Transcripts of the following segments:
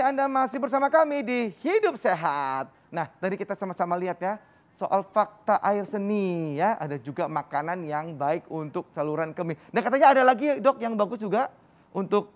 Anda masih bersama kami di Hidup Sehat. Nah, tadi kita sama-sama lihat ya, soal fakta air seni ya. Ada juga makanan yang baik untuk saluran kemih. Dan katanya ada lagi dok yang bagus juga untuk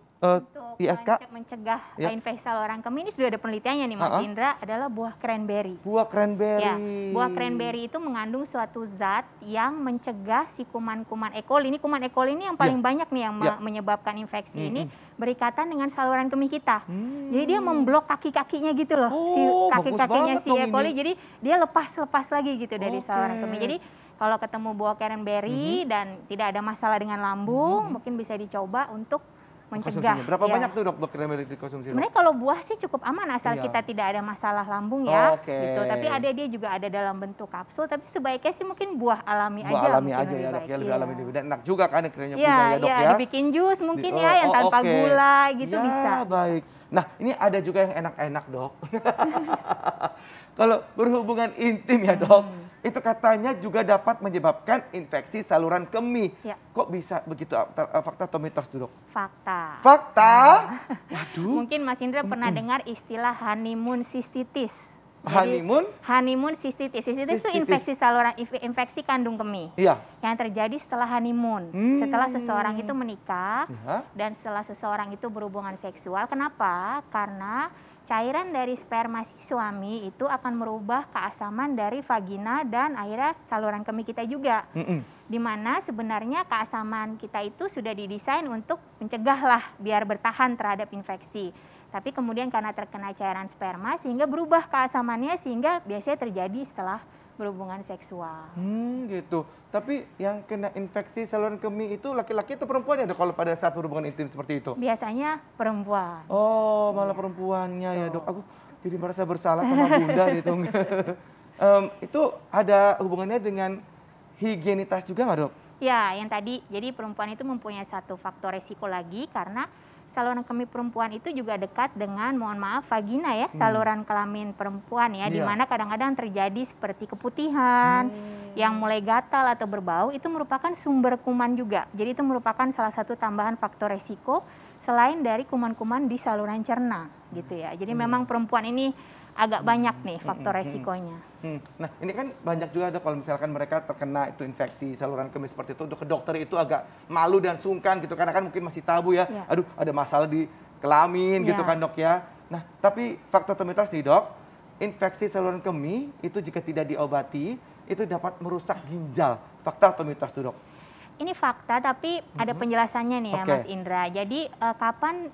ISK. Mencegah Ya. infeksi saluran kemih, ini sudah ada penelitiannya nih Mas Indra, adalah buah cranberry. Buah cranberry. Ya, buah cranberry itu mengandung suatu zat yang mencegah si kuman-kuman E. coli. Ini kuman E. coli ini yang paling banyak nih yang menyebabkan infeksi ini berikatan dengan saluran kemih kita. Jadi dia memblok kaki-kakinya gitu loh, si kaki-kakinya si E. coli. Jadi dia lepas lagi gitu dari saluran kemih. Jadi kalau ketemu buah cranberry dan tidak ada masalah dengan lambung, mungkin bisa dicoba untuk mencegah. Berapa banyak tuh dok buah cranberry dikonsumsi? Sebenarnya kalau buah sih cukup aman asal kita tidak ada masalah lambung ya, gitu. Tapi dia juga ada dalam bentuk kapsul. Tapi sebaiknya sih mungkin buah alami aja. Buah alami aja ya dok, ya lebih alami. Dan enak juga kan akhirnya punya ya dok ya. Dibikin jus mungkin ya yang tanpa gula gitu bisa. Baik. Nah ini ada juga yang enak-enak dok. Kalau berhubungan intim ya dok, itu katanya juga dapat menyebabkan infeksi saluran kemih. Kok bisa begitu? Fakta atau mitos tuh dok? Fakta. Fakta? Waduh. Mungkin Mas Indra pernah dengar istilah honeymoon cystitis. Honeymoon cystitis. Cystitis itu infeksi saluran, infeksi kandung kemih. Yang terjadi setelah honeymoon. Setelah seseorang itu menikah dan setelah seseorang itu berhubungan seksual. Kenapa? Karena cairan dari sperma si suami itu akan merubah keasaman dari vagina dan akhirnya saluran kemih kita juga. Dimana sebenarnya keasaman kita itu sudah didesain untuk mencegah lah biar bertahan terhadap infeksi. Tapi kemudian karena terkena cairan sperma sehingga berubah keasamannya sehingga biasanya terjadi setelah berhubungan seksual. Gitu. Tapi yang kena infeksi saluran kemih itu laki-laki atau perempuan ya dok kalau pada saat berhubungan intim seperti itu? Biasanya perempuan. Oh, malah perempuannya ya dok. Aku jadi merasa bersalah sama bunda gitu. Itu ada hubungannya dengan higienitas juga nggak dok? Ya, yang tadi, jadi perempuan itu mempunyai satu faktor resiko lagi karena saluran kemih perempuan itu juga dekat dengan, mohon maaf, vagina ya, saluran kelamin perempuan ya, di mana kadang-kadang terjadi seperti keputihan, yang mulai gatal atau berbau, itu merupakan sumber kuman juga. Jadi itu merupakan salah satu tambahan faktor resiko selain dari kuman-kuman di saluran cerna gitu ya. Jadi memang perempuan ini agak banyak nih faktor resikonya. Nah ini kan banyak juga ada kalau misalkan mereka terkena itu infeksi saluran kemih seperti itu, untuk ke dokter itu agak malu dan sungkan gitu karena kan mungkin masih tabu ya. Aduh ada masalah di kelamin gitu kan dok ya. Nah tapi fakta atau mitos nih dok, infeksi saluran kemih itu jika tidak diobati itu dapat merusak ginjal. Fakta atau mitos tuh dok? Ini fakta, tapi ada penjelasannya nih ya Mas Indra. Jadi kapan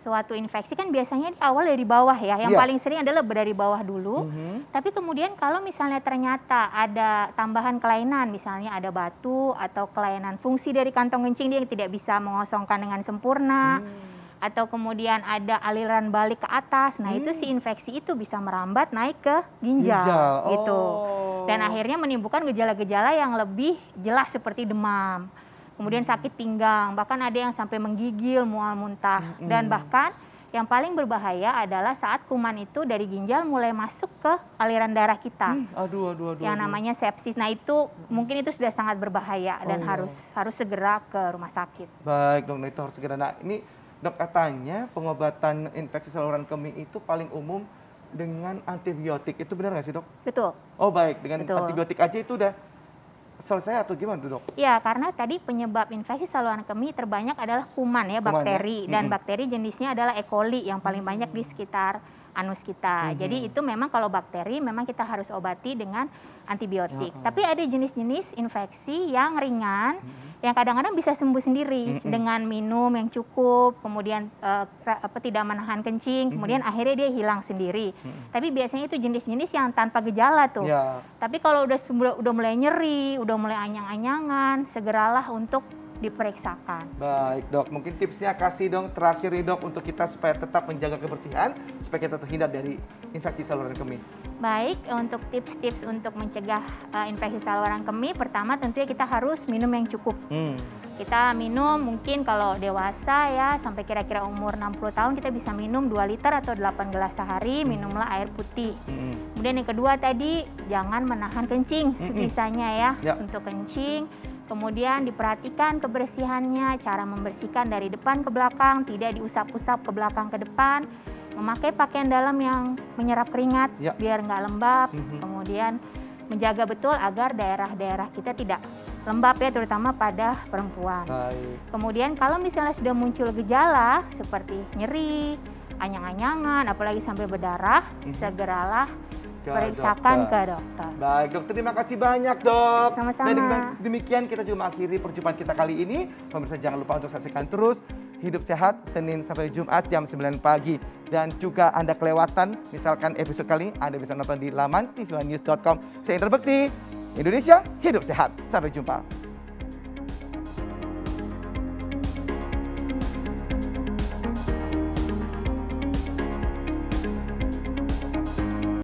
suatu infeksi kan biasanya di awal dari bawah ya. Yang paling sering adalah dari bawah dulu. Tapi kemudian kalau misalnya ternyata ada tambahan kelainan, misalnya ada batu atau kelainan fungsi dari kantong kencing dia yang tidak bisa mengosongkan dengan sempurna. Atau kemudian ada aliran balik ke atas. Nah itu si infeksi itu bisa merambat naik ke ginjal. Gitu. Dan akhirnya menimbulkan gejala-gejala yang lebih jelas seperti demam, kemudian sakit pinggang, bahkan ada yang sampai menggigil, mual muntah, dan bahkan yang paling berbahaya adalah saat kuman itu dari ginjal mulai masuk ke aliran darah kita, yang namanya sepsis. Nah itu mungkin itu sudah sangat berbahaya dan harus segera ke rumah sakit. Baik dok, itu harus segera. Nah ini dok katanya pengobatan infeksi saluran kemih itu paling umum dengan antibiotik, itu benar nggak sih dok? Betul. Oh baik, dengan antibiotik aja itu udah selesai atau gimana tuh dok? Ya karena tadi penyebab infeksi saluran kemih terbanyak adalah kuman ya, bakteri. Dan bakteri jenisnya adalah E. coli yang paling banyak di sekitar anus kita. Jadi itu memang kalau bakteri memang kita harus obati dengan antibiotik. Tapi ada jenis-jenis infeksi yang ringan, yang kadang-kadang bisa sembuh sendiri dengan minum yang cukup, kemudian tidak menahan kencing, kemudian akhirnya dia hilang sendiri. Tapi biasanya itu jenis-jenis yang tanpa gejala tuh. Tapi kalau udah mulai nyeri, udah mulai anyang-anyangan, segeralah untuk diperiksakan. Baik dok, mungkin tipsnya kasih dong terakhir nih dok untuk kita supaya tetap menjaga kebersihan, supaya kita terhindar dari infeksi saluran kemih. Baik, untuk tips-tips untuk mencegah infeksi saluran kemih, pertama tentunya kita harus minum yang cukup. Kita minum mungkin kalau dewasa ya sampai kira-kira umur 60 tahun kita bisa minum 2 liter atau 8 gelas sehari, minumlah air putih. Kemudian yang kedua tadi jangan menahan kencing sebisanya ya untuk kencing. Kemudian diperhatikan kebersihannya, cara membersihkan dari depan ke belakang, tidak diusap-usap ke belakang ke depan. memakai pakaian dalam yang menyerap keringat biar nggak lembab, kemudian menjaga betul agar daerah-daerah kita tidak lembab ya, terutama pada perempuan. Kemudian kalau misalnya sudah muncul gejala seperti nyeri, anyang-anyangan, apalagi sampai berdarah, segeralah periksakan ke dokter. Baik, dokter, terima kasih banyak, dok. Sama-sama. Dan demikian kita juga mengakhiri perjumpaan kita kali ini. Pemirsa jangan lupa untuk saksikan terus Hidup Sehat Senin sampai Jumat jam 9 pagi. Dan juga Anda kelewatan misalkan episode kali ini, Anda bisa nonton di laman tvnews.com. Saya Indra Bekti, Indonesia Hidup Sehat. Sampai jumpa.